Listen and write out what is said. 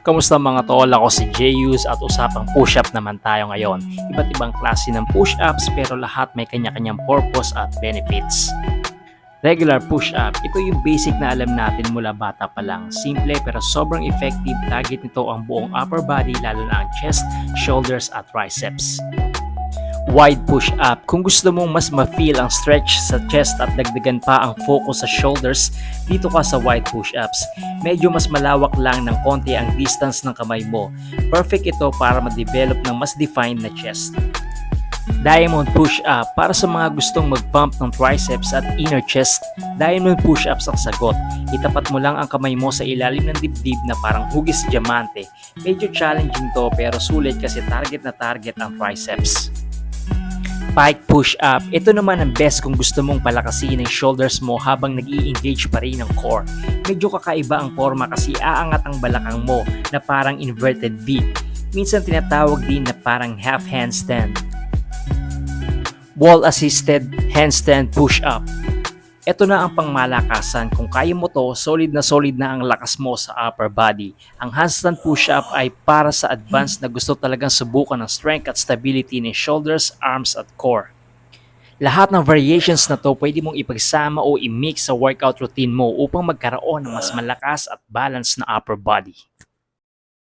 Kamusta mga tol? Ako si Jeyus at usapang push-up naman tayo ngayon. Iba't ibang klase ng push-ups pero lahat may kanya-kanyang purpose at benefits. Regular push-up, ito yung basic na alam natin mula bata pa lang. Simple pero sobrang effective, target nito ang buong upper body lalo na ang chest, shoulders at triceps. Wide push-up, kung gusto mong mas ma-feel ang stretch sa chest at dagdagan pa ang focus sa shoulders, dito ka sa wide push-ups. Medyo mas malawak lang ng konti ang distance ng kamay mo. Perfect ito para ma-develop ng mas defined na chest. Diamond push-up, para sa mga gustong mag-pump ng triceps at inner chest, diamond push-ups ang sagot. Itapat mo lang ang kamay mo sa ilalim ng dibdib na parang hugis diamante. Medyo challenging to pero sulit kasi target na target ang triceps. Pike push-up, ito naman ang best kung gusto mong palakasin ang shoulders mo habang nag-i-engage pa rin ang core. Medyo kakaiba ang forma kasi aangat ang balakang mo na parang inverted V. Minsan tinatawag din na parang half handstand. Wall-assisted handstand push-up. Ito na ang pangmalakasan. Kung kaya mo to, solid na ang lakas mo sa upper body. Ang handstand push-up ay para sa advanced na gusto talagang subukan ng strength at stability ng shoulders, arms at core. Lahat ng variations na to pwede mong ipagsama o i-mix sa workout routine mo upang magkaroon ng mas malakas at balance na upper body.